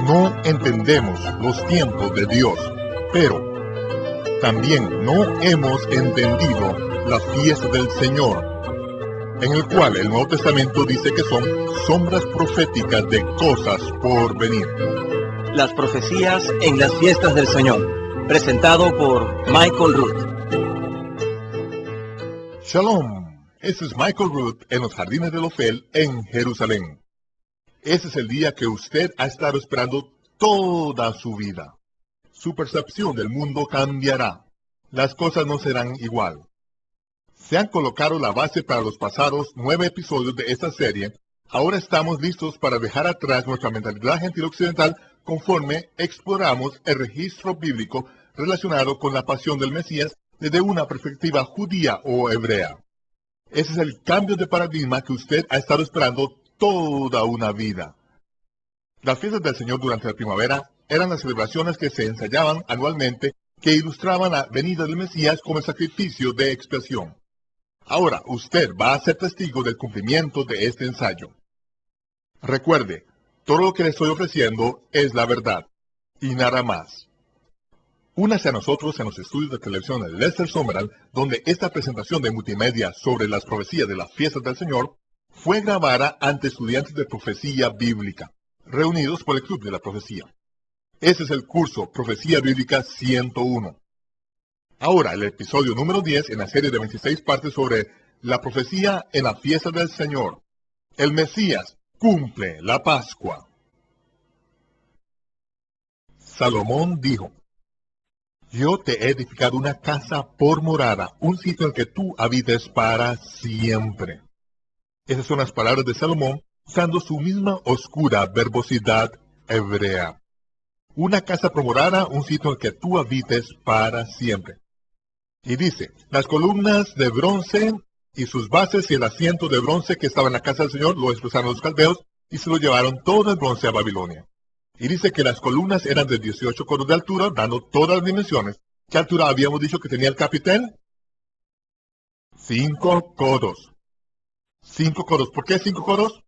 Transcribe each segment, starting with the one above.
No entendemos los tiempos de Dios, pero también no hemos entendido la fiesta del Señor, en el cual el Nuevo Testamento dice que son sombras proféticas de cosas por venir. Las profecías en las fiestas del Señor, presentado por Michael Root. Shalom, este es Michael Root en los jardines del Ofel en Jerusalén. Ese es el día que usted ha estado esperando toda su vida. Su percepción del mundo cambiará. Las cosas no serán igual. Se han colocado la base para los pasados 9 episodios de esta serie. Ahora estamos listos para dejar atrás nuestra mentalidad gentil occidental conforme exploramos el registro bíblico relacionado con la pasión del Mesías desde una perspectiva judía o hebrea. Ese es el cambio de paradigma que usted ha estado esperando toda una vida. Las fiestas del Señor durante la primavera eran las celebraciones que se ensayaban anualmente que ilustraban la venida del Mesías como el sacrificio de expiación. Ahora usted va a ser testigo del cumplimiento de este ensayo. Recuerde, todo lo que le estoy ofreciendo es la verdad, y nada más. Únase a nosotros en los estudios de televisión de Lester Summerall, donde esta presentación de multimedia sobre las profecías de las fiestas del Señor fue grabada ante estudiantes de profecía bíblica, reunidos por el Club de la Profecía. Ese es el curso Profecía Bíblica 101. Ahora, el episodio número 10 en la serie de 26 partes sobre la profecía en la fiesta del Señor. El Mesías cumple la Pascua. Salomón dijo: Yo te he edificado una casa por morada, un sitio en el que tú habites para siempre. Esas son las palabras de Salomón, usando su misma oscura verbosidad hebrea. Una casa por morada, un sitio en el que tú habites para siempre. Y dice, las columnas de bronce y sus bases y el asiento de bronce que estaba en la casa del Señor lo expulsaron los caldeos y se lo llevaron todo el bronce a Babilonia. Y dice que las columnas eran de 18 codos de altura, dando todas las dimensiones. ¿Qué altura habíamos dicho que tenía el capitel? 5 codos. 5 codos. ¿Por qué 5 codos?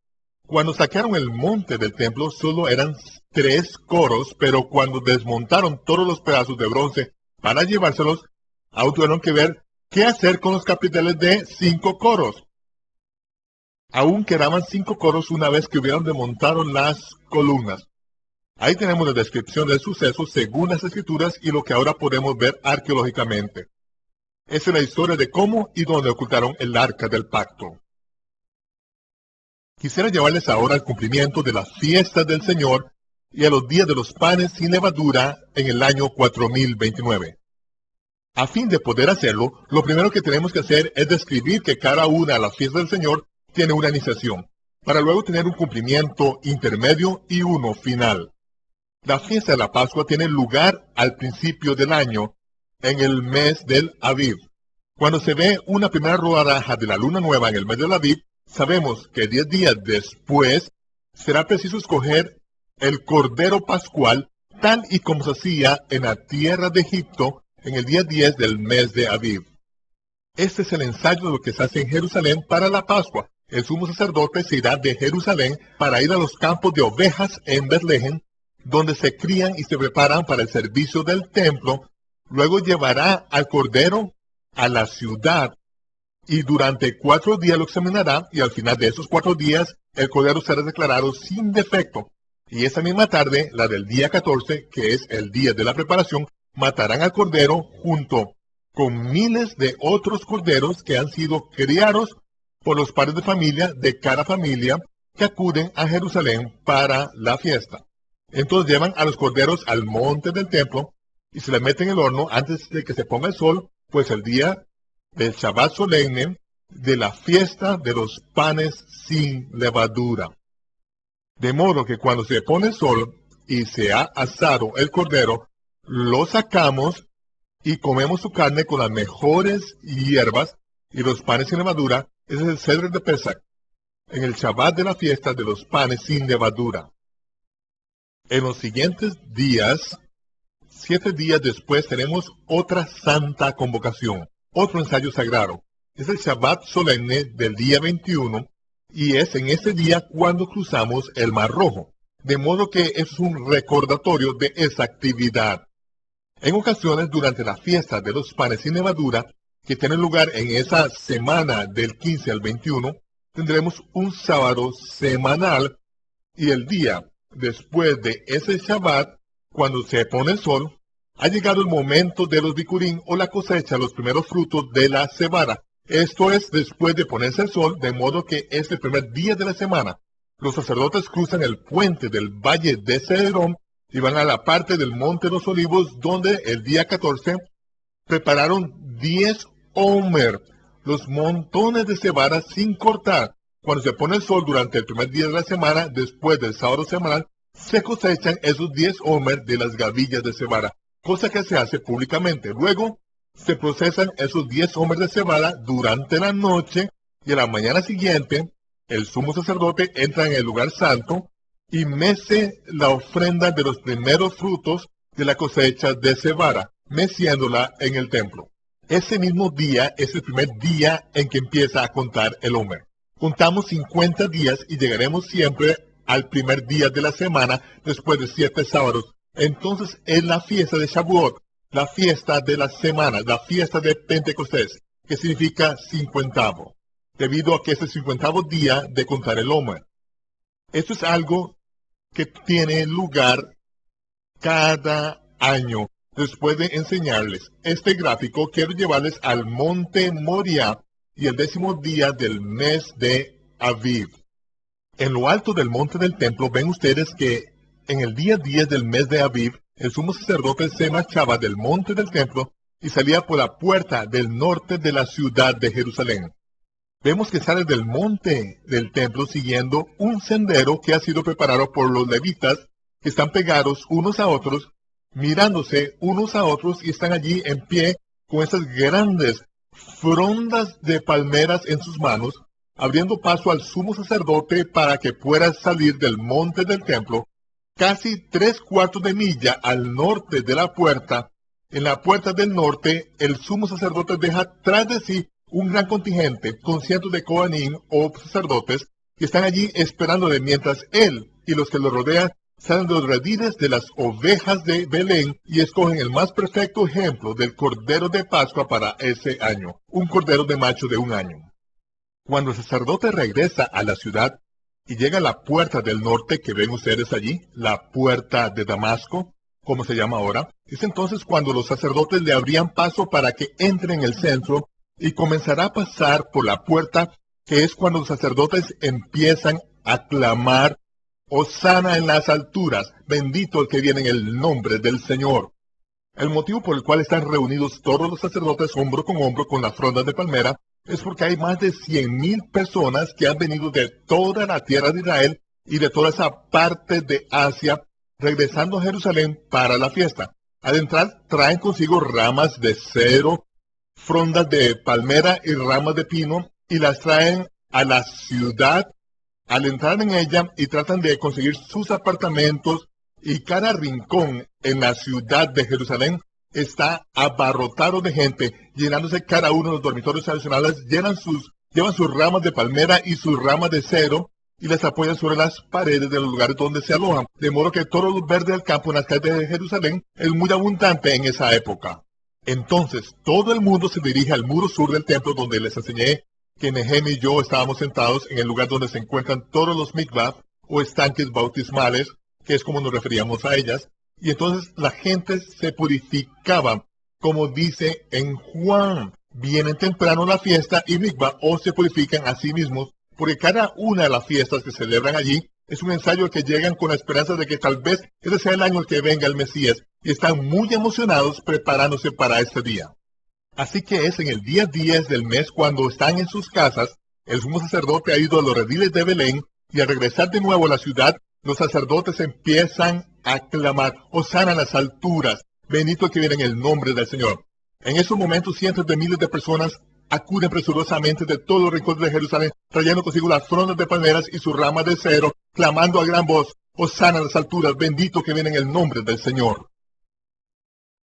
Cuando saquearon el monte del templo solo eran 3 coros, pero cuando desmontaron todos los pedazos de bronce para llevárselos, aún tuvieron que ver qué hacer con los capiteles de 5 coros. Aún quedaban 5 coros una vez que hubieran desmontado las columnas. Ahí tenemos la descripción del suceso según las escrituras y lo que ahora podemos ver arqueológicamente. Esa es la historia de cómo y dónde ocultaron el arca del pacto. Quisiera llevarles ahora al cumplimiento de las fiestas del Señor y a los días de los panes sin levadura en el año 4029. A fin de poder hacerlo, lo primero que tenemos que hacer es describir que cada una de las fiestas del Señor tiene una iniciación, para luego tener un cumplimiento intermedio y uno final. La fiesta de la Pascua tiene lugar al principio del año, en el mes del Aviv. Cuando se ve una primera rodaja de la luna nueva en el mes del Aviv, sabemos que 10 días después será preciso escoger el cordero pascual, tal y como se hacía en la tierra de Egipto en el día 10 del mes de Aviv. Este es el ensayo de lo que se hace en Jerusalén para la Pascua. El sumo sacerdote se irá de Jerusalén para ir a los campos de ovejas en Betlehem, donde se crían y se preparan para el servicio del templo. Luego llevará al cordero a la ciudad y durante 4 días lo examinará, y al final de esos 4 días el cordero será declarado sin defecto. Y esa misma tarde, la del día 14, que es el día de la preparación, matarán al cordero junto con miles de otros corderos que han sido criados por los padres de familia de cada familia que acuden a Jerusalén para la fiesta. Entonces llevan a los corderos al monte del templo y se les mete en el horno antes de que se ponga el sol, pues el día del Shabbat solemne de la fiesta de los panes sin levadura. De modo que cuando se pone el sol y se ha asado el cordero, lo sacamos y comemos su carne con las mejores hierbas y los panes sin levadura. Ese es el cedro de Pesach, en el Shabbat de la fiesta de los panes sin levadura. En los siguientes días, 7 días después, tenemos otra santa convocación, otro ensayo sagrado. Es el Shabbat solemne del día 21, y es en ese día cuando cruzamos el Mar Rojo. de modo que es un recordatorio de esa actividad. En ocasiones, durante la fiesta de los panes sin levadura, que tiene lugar en esa semana del 15 al 21, tendremos un sábado semanal y el día después de ese Shabbat, cuando se pone el sol, ha llegado el momento de los bikurim o la cosecha, los primeros frutos de la cebada. Esto es después de ponerse el sol, de modo que es el primer día de la semana. Los sacerdotes cruzan el puente del valle de Cedrón y van a la parte del monte de los olivos, donde el día 14 prepararon 10 omer, los montones de cebada sin cortar. Cuando se pone el sol durante el primer día de la semana, después del sábado semanal, se cosechan esos 10 omer de las gavillas de cebada, cosa que se hace públicamente. Luego, se procesan esos 10 omer de cebada durante la noche, y a la mañana siguiente, el sumo sacerdote entra en el lugar santo y mece la ofrenda de los primeros frutos de la cosecha de cebada, meciéndola en el templo. Ese mismo día es el primer día en que empieza a contar el omer. Contamos 50 días y llegaremos siempre al primer día de la semana después de 7 sábados. Entonces es la fiesta de Shavuot, la fiesta de las semanas, la fiesta de Pentecostés, que significa 50avo, debido a que es el 50avo día de contar el omer. Esto es algo que tiene lugar cada año. Después de enseñarles este gráfico, quiero llevarles al monte Moriah y el 10º día del mes de Aviv. En lo alto del monte del templo ven ustedes que en el día 10 del mes de Aviv, el sumo sacerdote se marchaba del monte del templo y salía por la puerta del norte de la ciudad de Jerusalén. Vemos que sale del monte del templo siguiendo un sendero que ha sido preparado por los levitas, que están pegados unos a otros, mirándose unos a otros, y están allí en pie con esas grandes frondas de palmeras en sus manos, abriendo paso al sumo sacerdote para que pueda salir del monte del templo, casi 3/4 de milla al norte de la puerta. En la puerta del norte, el sumo sacerdote deja tras de sí un gran contingente con cientos de Kohanim o sacerdotes que están allí esperándole mientras él y los que lo rodean salen de los rediles de las ovejas de Belén y escogen el más perfecto ejemplo del cordero de Pascua para ese año, un cordero de macho de 1 año. Cuando el sacerdote regresa a la ciudad y llega a la puerta del norte que ven ustedes allí, la puerta de Damasco, como se llama ahora, es entonces cuando los sacerdotes le abrían paso para que entre en el centro y comenzará a pasar por la puerta, que es cuando los sacerdotes empiezan a clamar: Hosana en las alturas, bendito el que viene en el nombre del Señor. El motivo por el cual están reunidos todos los sacerdotes hombro con las frondas de palmera es porque hay más de 100,000 personas que han venido de toda la tierra de Israel y de toda esa parte de Asia, regresando a Jerusalén para la fiesta. Al entrar traen consigo ramas de cedro, frondas de palmera y ramas de pino, y las traen a la ciudad. Al entrar en ella y tratan de conseguir sus apartamentos, y cada rincón en la ciudad de Jerusalén está abarrotado de gente, llenándose cada uno de los dormitorios adicionales, llevan sus ramas de palmera y sus ramas de cedro, y las apoyan sobre las paredes de los lugares donde se alojan, de modo que todo lo verde del campo en las calles de Jerusalén es muy abundante en esa época. Entonces, todo el mundo se dirige al muro sur del templo, donde les enseñé que Nehemia y yo estábamos sentados en el lugar donde se encuentran todos los mikvah o estanques bautismales, que es como nos referíamos a ellas, y entonces la gente se purificaba, como dice en Juan: vienen temprano a la fiesta y mikvah, o se purifican a sí mismos, porque cada una de las fiestas que se celebran allí es un ensayo al que llegan con la esperanza de que tal vez ese sea el año en que venga el Mesías, y están muy emocionados preparándose para este día. Así que es en el día 10 del mes, cuando están en sus casas, el sumo sacerdote ha ido a los rediles de Belén, y al regresar de nuevo a la ciudad, los sacerdotes empiezan a clamar: Hosana en las alturas, bendito el que viene en el nombre del Señor. En esos momentos, cientos de miles de personas acuden presurosamente de todos los rincones de Jerusalén, trayendo consigo las frondas de palmeras y sus ramas de cedro, clamando a gran voz: Hosana en las alturas, bendito que viene en el nombre del Señor.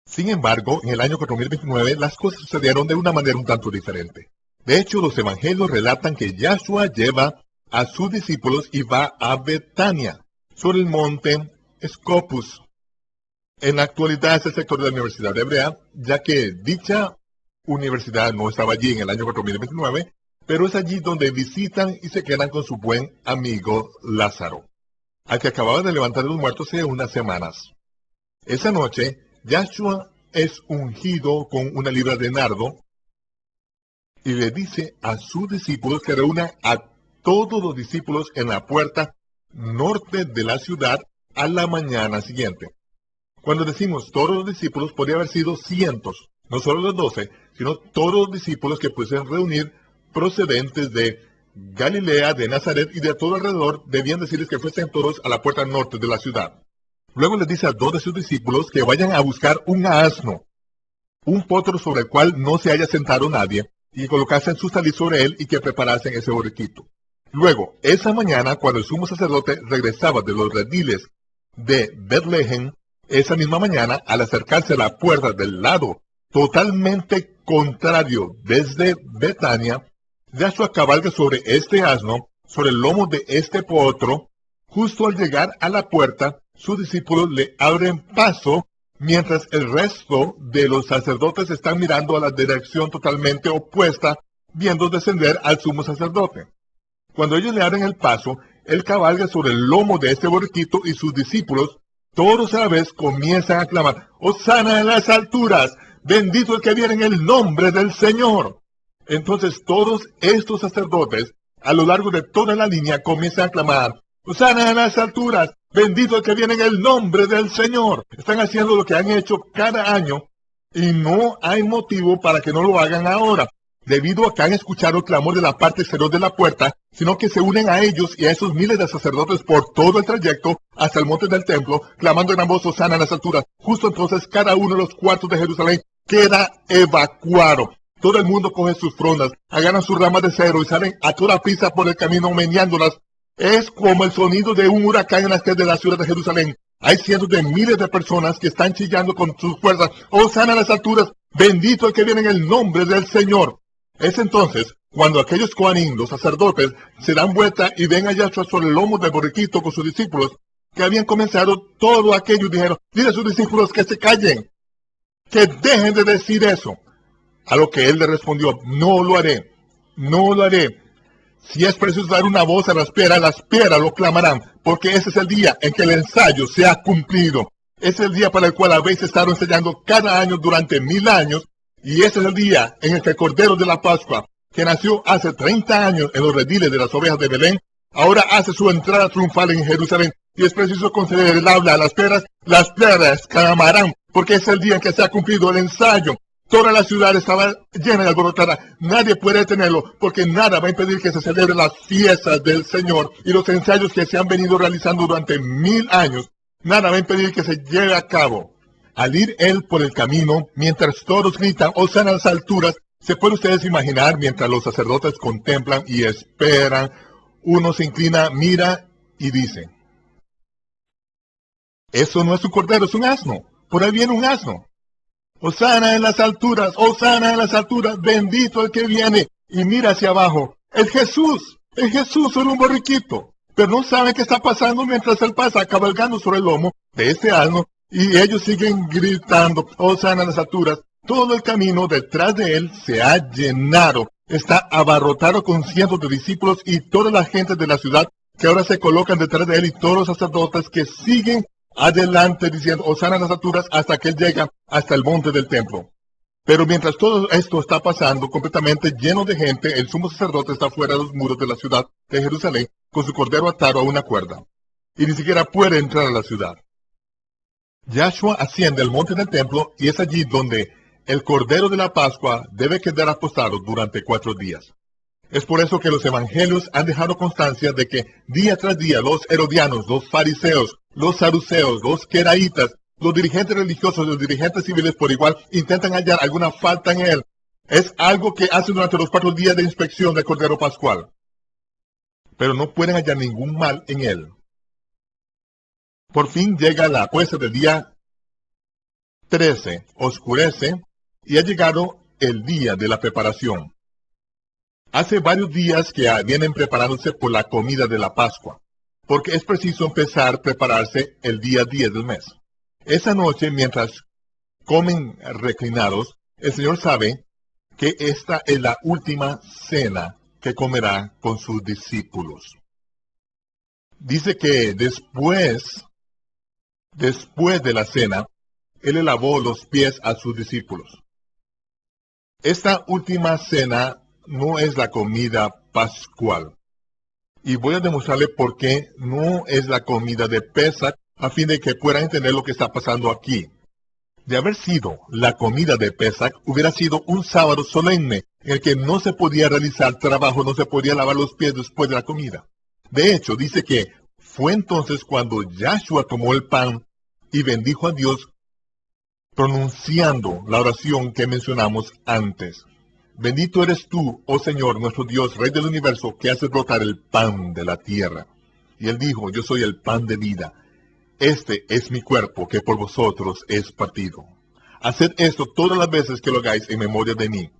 Sin embargo, en el año 4029 las cosas sucedieron de una manera un tanto diferente. De hecho, los evangelios relatan que Yahshua lleva a sus discípulos y va a Betania. sobre el monte Scopus. En la actualidad es el sector de la Universidad Hebrea, ya que dicha universidad no estaba allí en el año 4029, pero es allí donde visitan y se quedan con su buen amigo Lázaro, al que acababa de levantar de los muertos hace unas semanas. Esa noche, Yahshua es ungido con una libra de nardo y le dice a sus discípulos que reúnan a todos los discípulos en la puerta norte de la ciudad a la mañana siguiente. Cuando decimos todos los discípulos, podría haber sido cientos, no solo los 12, sino todos los discípulos que pudiesen reunir procedentes de Galilea, de Nazaret y de todo alrededor, debían decirles que fuesen todos a la puerta norte de la ciudad. Luego les dice a 2 de sus discípulos que vayan a buscar un asno, un potro sobre el cual no se haya sentado nadie, y que colocasen su talit sobre él y que preparasen ese borriquito. Luego, esa mañana, cuando el sumo sacerdote regresaba de los rediles de Betlehem, esa misma mañana, al acercarse a la puerta del lado totalmente contrario desde Betania, Yahshua cabalga sobre este asno, sobre el lomo de este potro. Justo al llegar a la puerta, sus discípulos le abren paso, mientras el resto de los sacerdotes están mirando a la dirección totalmente opuesta, viendo descender al sumo sacerdote. Cuando ellos le abren el paso, él cabalga sobre el lomo de este borriquito y sus discípulos, todos a la vez, comienzan a clamar: ¡Hosana en las alturas! ¡Bendito el que viene en el nombre del Señor! Entonces todos estos sacerdotes, a lo largo de toda la línea, comienzan a clamar: ¡Hosana en las alturas! ¡Bendito el que viene en el nombre del Señor! Están haciendo lo que han hecho cada año y no hay motivo para que no lo hagan ahora, debido a que han escuchado el clamor de la parte exterior de la puerta, sino que se unen a ellos y a esos miles de sacerdotes por todo el trayecto hasta el monte del templo, clamando en gran voz: ¡Hosana en las alturas! Justo entonces cada uno de los cuartos de Jerusalén queda evacuado. Todo el mundo coge sus frondas, agarran sus ramas de cedro y salen a toda prisa por el camino meneándolas. Es como el sonido de un huracán en las calles de la ciudad de Jerusalén. Hay cientos de miles de personas que están chillando con sus fuerzas: ¡Hosana en las alturas! ¡Bendito el que viene en el nombre del Señor! Es entonces cuando aquellos coanín, los sacerdotes, se dan vuelta y ven a Yahshua sobre el lomo del borriquito con sus discípulos, que habían comenzado todo aquello, y dijeron: dile a sus discípulos que se callen, que dejen de decir eso. A lo que él le respondió: no lo haré, no lo haré. Si es preciso dar una voz a las piedras lo clamarán, porque ese es el día en que el ensayo se ha cumplido. Es el día para el cual habéis estado ensayando cada año durante 1000 años, y ese es el día en el que el Cordero de la Pascua, que nació hace 30 años en los rediles de las ovejas de Belén, ahora hace su entrada triunfal en Jerusalén. Y es preciso conceder el habla a las piedras clamarán, porque es el día en que se ha cumplido el ensayo. Toda la ciudad estaba llena y alborotada. Nadie puede detenerlo, porque nada va a impedir que se celebren las fiestas del Señor y los ensayos que se han venido realizando durante 1000 años. Nada va a impedir que se lleve a cabo. Al ir él por el camino, mientras todos gritan: ¡Hosana en las alturas!, ¿se pueden ustedes imaginar mientras los sacerdotes contemplan y esperan? Uno se inclina, mira y dice: eso no es un cordero, es un asno. Por ahí viene un asno. ¡Hosana en las alturas! ¡Hosana en las alturas! ¡Bendito el que viene! Y mira hacia abajo. ¡El Jesús sobre un borriquito! Pero no saben qué está pasando mientras él pasa cabalgando sobre el lomo de este asno, y ellos siguen gritando: ¡Hosana en las alturas! Todo el camino detrás de él se ha llenado. Está abarrotado con cientos de discípulos y toda la gente de la ciudad que ahora se colocan detrás de él, y todos los sacerdotes que siguen adelante diciendo: ¡Hosana en las alturas!, hasta que él llega hasta el monte del templo. Pero mientras todo esto está pasando, completamente lleno de gente, el sumo sacerdote está fuera de los muros de la ciudad de Jerusalén, con su cordero atado a una cuerda, y ni siquiera puede entrar a la ciudad. Yahshua asciende al monte del templo, y es allí donde el cordero de la Pascua debe quedar apostado durante 4 días. Es por eso que los evangelios han dejado constancia de que día tras día los herodianos, los fariseos, los saduceos, los queraitas, los dirigentes religiosos y los dirigentes civiles por igual intentan hallar alguna falta en él. Es algo que hacen durante los 4 días de inspección del Cordero Pascual. Pero no pueden hallar ningún mal en él. Por fin llega la puesta del día 13, oscurece, y ha llegado el día de la preparación. Hace varios días que vienen preparándose por la comida de la Pascua. porque es preciso empezar a prepararse el día 10 del mes. Esa noche, mientras comen reclinados, el Señor sabe que esta es la última cena que comerá con sus discípulos. Dice que después de la cena, Él le lavó los pies a sus discípulos. Esta última cena no es la comida pascual. Y voy a demostrarle por qué no es la comida de Pesach, a fin de que puedan entender lo que está pasando aquí. De haber sido la comida de Pesach, hubiera sido un sábado solemne, en el que no se podía realizar trabajo, no se podía lavar los pies después de la comida. De hecho, dice que fue entonces cuando Yahshua tomó el pan y bendijo a Dios, pronunciando la oración que mencionamos antes. Bendito eres tú, oh Señor, nuestro Dios, Rey del universo, que haces brotar el pan de la tierra. Y él dijo, yo soy el pan de vida. Este es mi cuerpo, que por vosotros es partido. Haced esto todas las veces que lo hagáis en memoria de mí.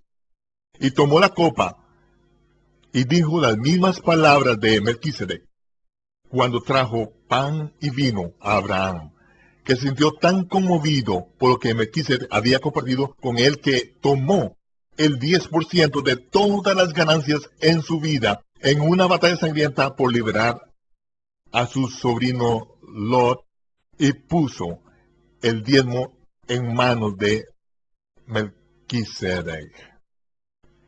Y tomó la copa, y dijo las mismas palabras de Melquisedec, cuando trajo pan y vino a Abraham, que se sintió tan conmovido por lo que Melquisedec había compartido con él, que tomó el 10% de todas las ganancias en su vida en una batalla sangrienta por liberar a su sobrino Lot, y puso el diezmo en manos de Melquisedec.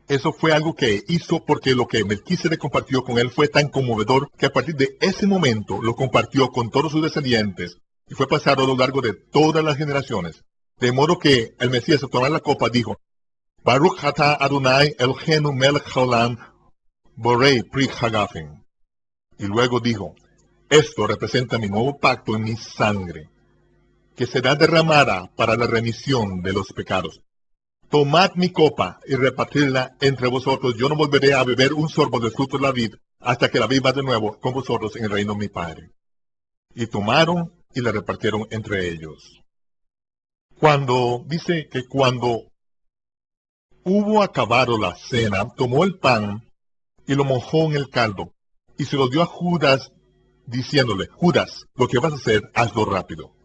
Eso fue algo que hizo porque lo que Melquisedec compartió con él fue tan conmovedor que a partir de ese momento lo compartió con todos sus descendientes y fue pasado a lo largo de todas las generaciones. De modo que el Mesías, al tomar la copa, dijo, Baruch Ata Adonai Eloheinu Melech Haolam Borei Pri Hagafen. Y luego dijo, esto representa mi nuevo pacto en mi sangre, que será derramada para la remisión de los pecados. Tomad mi copa y repartidla entre vosotros. Yo no volveré a beber un sorbo del fruto de la vid hasta que la viva de nuevo con vosotros en el reino de mi Padre. Y tomaron y la repartieron entre ellos. Dice que cuando hubo acabado la cena, tomó el pan y lo mojó en el caldo y se lo dio a Judas, diciéndole, Judas, lo que vas a hacer, hazlo rápido.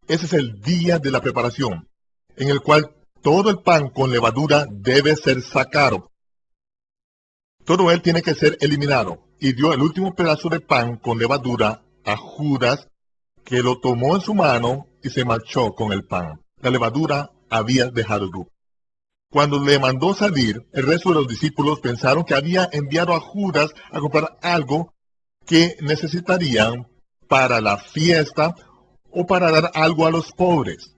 Ese es el día de la preparación, en el cual todo el pan con levadura debe ser sacado. Todo él tiene que ser eliminado. Y dio el último pedazo de pan con levadura a Judas, que lo tomó en su mano y se marchó con el pan. La levadura había dejado el grupo. Cuando le mandó salir, el resto de los discípulos pensaron que había enviado a Judas a comprar algo que necesitarían para la fiesta o para dar algo a los pobres.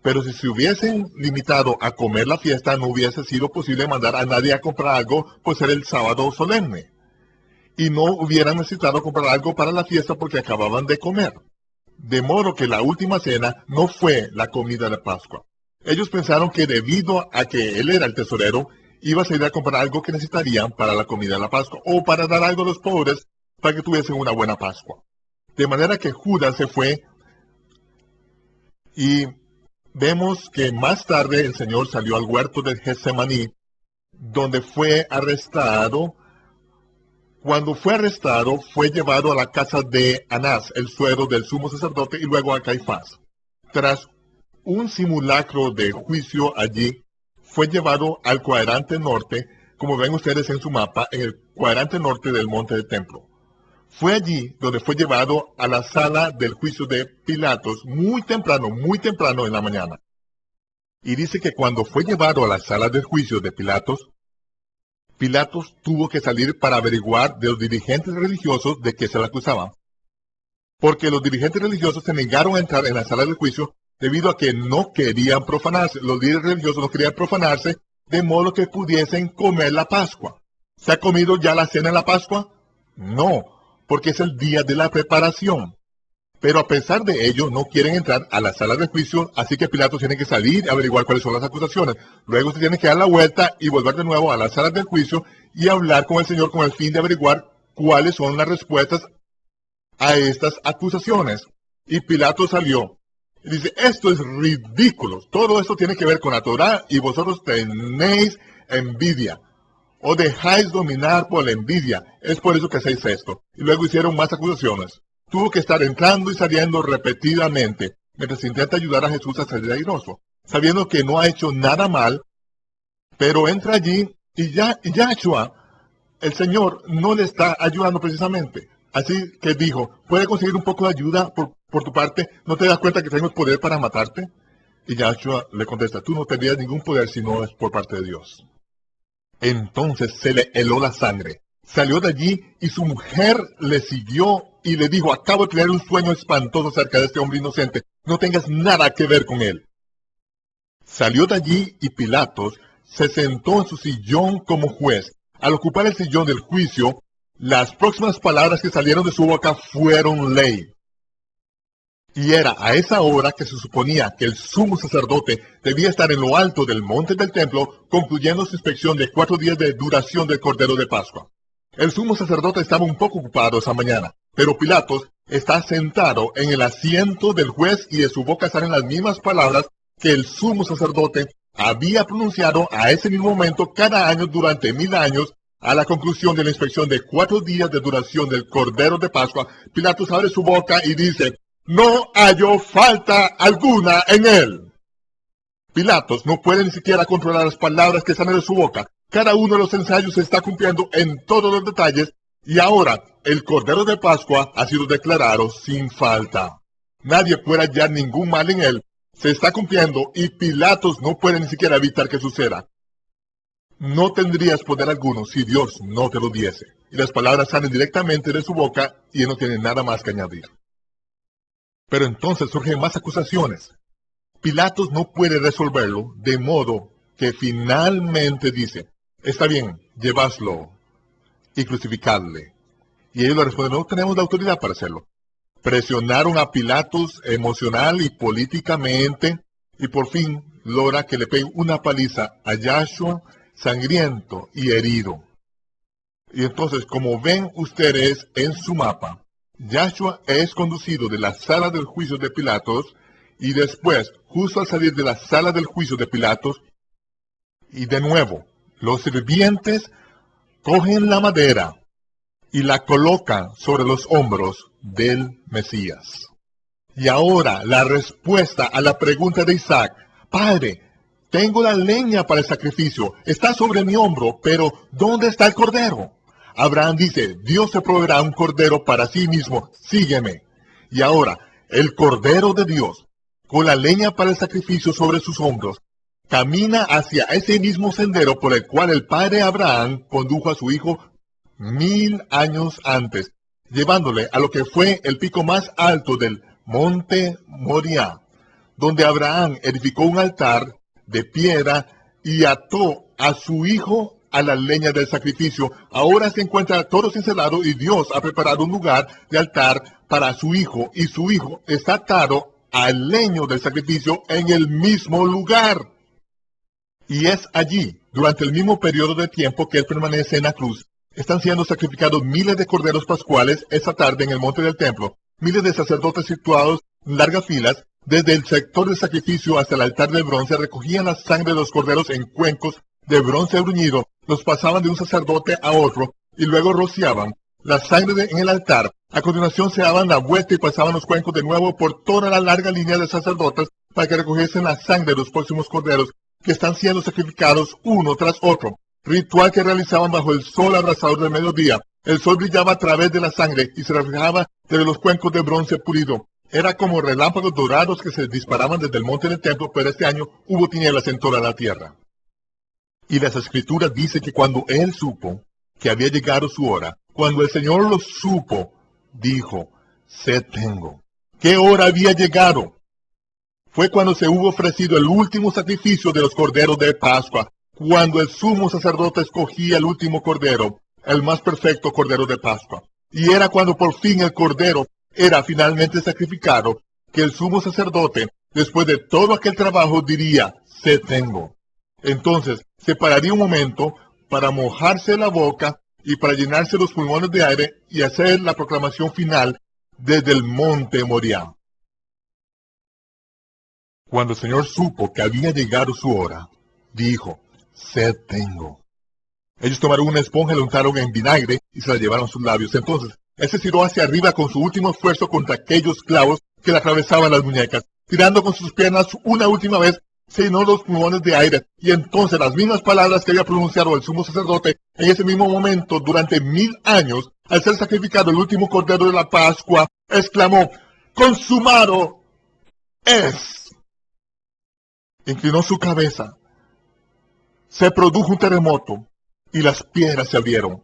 Pero si se hubiesen limitado a comer la fiesta, no hubiese sido posible mandar a nadie a comprar algo por ser el sábado solemne. Y no hubieran necesitado comprar algo para la fiesta porque acababan de comer. De modo que la última cena no fue la comida de Pascua. Ellos pensaron que debido a que él era el tesorero, iba a salir a comprar algo que necesitarían para la comida de la Pascua o para dar algo a los pobres para que tuviesen una buena Pascua. De manera que Judas se fue y vemos que más tarde el Señor salió al huerto de Getsemaní, donde fue arrestado. Cuando fue arrestado, fue llevado a la casa de Anás, el suegro del sumo sacerdote, y luego a Caifás. Tras un simulacro de juicio allí, fue llevado al cuadrante norte, como ven ustedes en su mapa, en el cuadrante norte del monte del templo. Fue allí donde fue llevado a la sala del juicio de Pilatos muy temprano en la mañana. Y dice que cuando fue llevado a la sala del juicio de Pilatos, Pilatos tuvo que salir para averiguar de los dirigentes religiosos de qué se le acusaban. Porque los dirigentes religiosos se negaron a entrar en la sala del juicio debido a que no querían profanarse. Los líderes religiosos no querían profanarse de modo que pudiesen comer la Pascua. ¿Se ha comido ya la cena de la Pascua? No, porque es el día de la preparación. Pero a pesar de ello, no quieren entrar a la sala de juicio, así que Pilatos tiene que salir a averiguar cuáles son las acusaciones. Luego se tiene que dar la vuelta y volver de nuevo a la sala del juicio y hablar con el Señor con el fin de averiguar cuáles son las respuestas a estas acusaciones. Y Pilatos salió y dice, esto es ridículo, todo esto tiene que ver con la Torá y vosotros tenéis envidia. ¿O dejáis dominar por la envidia? Es por eso que hacéis esto. Y luego hicieron más acusaciones. Tuvo que estar entrando y saliendo repetidamente, mientras intenta ayudar a Jesús a salir airoso, sabiendo que no ha hecho nada mal, pero entra allí y Yahshua, el Señor, no le está ayudando precisamente. Así que dijo, ¿puede conseguir un poco de ayuda por tu parte? ¿No te das cuenta que tengo el poder para matarte? Y Yahshua le contesta, tú no tendrías ningún poder si no es por parte de Dios. Entonces se le heló la sangre. Salió de allí y su mujer le siguió y le dijo, acabo de tener un sueño espantoso acerca de este hombre inocente. No tengas nada que ver con él. Salió de allí y Pilatos se sentó en su sillón como juez. Al ocupar el sillón del juicio, las próximas palabras que salieron de su boca fueron ley. Y era a esa hora que se suponía que el sumo sacerdote debía estar en lo alto del monte del templo, concluyendo su inspección de 4 días de duración del Cordero de Pascua. El sumo sacerdote estaba un poco ocupado esa mañana, pero Pilatos está sentado en el asiento del juez y de su boca salen las mismas palabras que el sumo sacerdote había pronunciado a ese mismo momento cada año durante 1000 años. A la conclusión de la inspección de 4 días de duración del Cordero de Pascua, Pilatos abre su boca y dice, no halló falta alguna en él. Pilatos no puede ni siquiera controlar las palabras que salen de su boca. Cada uno de los ensayos se está cumpliendo en todos los detalles y ahora el Cordero de Pascua ha sido declarado sin falta. Nadie puede hallar ningún mal en él. Se está cumpliendo y Pilatos no puede ni siquiera evitar que suceda. No tendrías poder alguno si Dios no te lo diese. Y las palabras salen directamente de su boca y él no tiene nada más que añadir. Pero entonces surgen más acusaciones. Pilatos no puede resolverlo, de modo que finalmente dice, está bien, llevadlo y crucificadle. Y ellos le responden, no tenemos la autoridad para hacerlo. Presionaron a Pilatos emocional y políticamente, y por fin logra que le peguen una paliza a Yahshua, sangriento y herido. Y entonces, como ven ustedes en su mapa, Yahshua es conducido de la sala del juicio de Pilatos, y después, justo al salir de la sala del juicio de Pilatos, y de nuevo, los sirvientes cogen la madera y la colocan sobre los hombros del Mesías. Y ahora la respuesta a la pregunta de Isaac, Padre, tengo la leña para el sacrificio, está sobre mi hombro, pero ¿dónde está el cordero? Abraham dice, Dios se proveerá un cordero para sí mismo, sígueme. Y ahora, el cordero de Dios, con la leña para el sacrificio sobre sus hombros, camina hacia ese mismo sendero por el cual el padre Abraham condujo a su hijo 1000 años antes, llevándole a lo que fue el pico más alto del monte Moriah, donde Abraham edificó un altar de piedra y ató a su hijo a la leña del sacrificio. Ahora se encuentra todo cincelado y Dios ha preparado un lugar de altar para su hijo, y su hijo está atado al leño del sacrificio en el mismo lugar. Y es allí, durante el mismo periodo de tiempo que él permanece en la cruz, están siendo sacrificados miles de corderos pascuales esa tarde en el monte del templo, miles de sacerdotes situados en largas filas. Desde el sector del sacrificio hasta el altar de bronce recogían la sangre de los corderos en cuencos de bronce bruñido, los pasaban de un sacerdote a otro y luego rociaban la sangre en el altar. A continuación se daban la vuelta y pasaban los cuencos de nuevo por toda la larga línea de sacerdotes para que recogiesen la sangre de los próximos corderos que están siendo sacrificados uno tras otro. Ritual que realizaban bajo el sol abrasador del mediodía. El sol brillaba a través de la sangre y se reflejaba desde los cuencos de bronce pulido. Era como relámpagos dorados que se disparaban desde el monte del templo, pero este año hubo tinieblas en toda la tierra. Y las escrituras dicen que cuando él supo que había llegado su hora, cuando el Señor lo supo, dijo, sed tengo. ¿Qué hora había llegado? Fue cuando se hubo ofrecido el último sacrificio de los corderos de Pascua, cuando el sumo sacerdote escogía el último cordero, el más perfecto cordero de Pascua. Y era cuando por fin el cordero era finalmente sacrificado, que el sumo sacerdote, después de todo aquel trabajo, diría, sed tengo. Entonces, se pararía un momento para mojarse la boca y para llenarse los pulmones de aire y hacer la proclamación final desde el monte Moriah. Cuando el Señor supo que había llegado su hora, dijo, sed tengo. Ellos tomaron una esponja, la untaron en vinagre y se la llevaron a sus labios. Entonces, él se tiró hacia arriba con su último esfuerzo contra aquellos clavos que le atravesaban las muñecas. Tirando con sus piernas una última vez, se llenó los pulmones de aire. Y entonces las mismas palabras que había pronunciado el sumo sacerdote en ese mismo momento durante 1000 años, al ser sacrificado el último cordero de la Pascua, exclamó: ¡consumado es! Inclinó su cabeza. Se produjo un terremoto y las piedras se abrieron.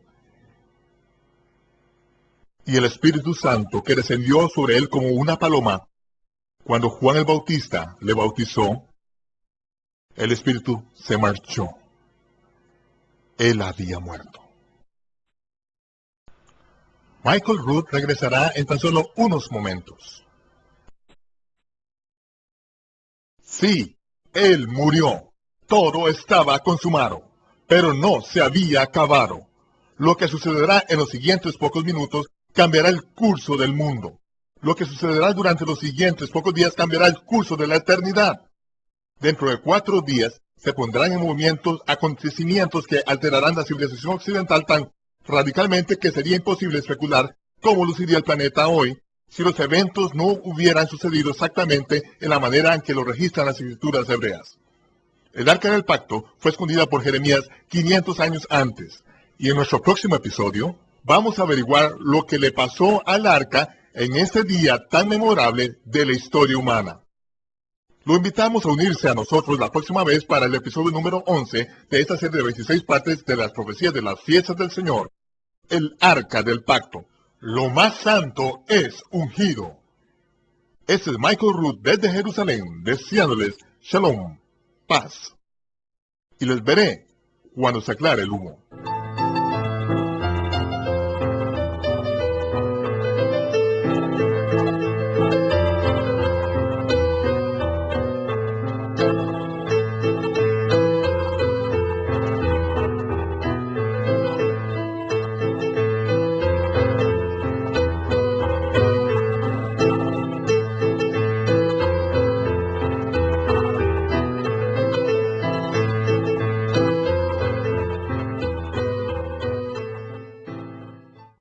Y el Espíritu Santo, que descendió sobre él como una paloma, cuando Juan el Bautista le bautizó, el Espíritu se marchó. Él había muerto. Michael Rood regresará en tan solo unos momentos. Sí, él murió. Todo estaba consumado, pero no se había acabado. Lo que sucederá en los siguientes pocos minutos cambiará el curso del mundo. Lo que sucederá durante los siguientes pocos días cambiará el curso de la eternidad. Dentro de 4 días se pondrán en movimiento acontecimientos que alterarán la civilización occidental tan radicalmente que sería imposible especular cómo luciría el planeta hoy si los eventos no hubieran sucedido exactamente en la manera en que lo registran las escrituras hebreas. El arca del pacto fue escondida por Jeremías 500 años antes, y en nuestro próximo episodio vamos a averiguar lo que le pasó al arca en ese día tan memorable de la historia humana. Lo invitamos a unirse a nosotros la próxima vez para el episodio número 11 de esta serie de 26 partes de las profecías de las fiestas del Señor. El arca del pacto. Lo más santo es ungido. Este es Michael Rood desde Jerusalén, deseándoles Shalom, paz. Y les veré cuando se aclare el humo.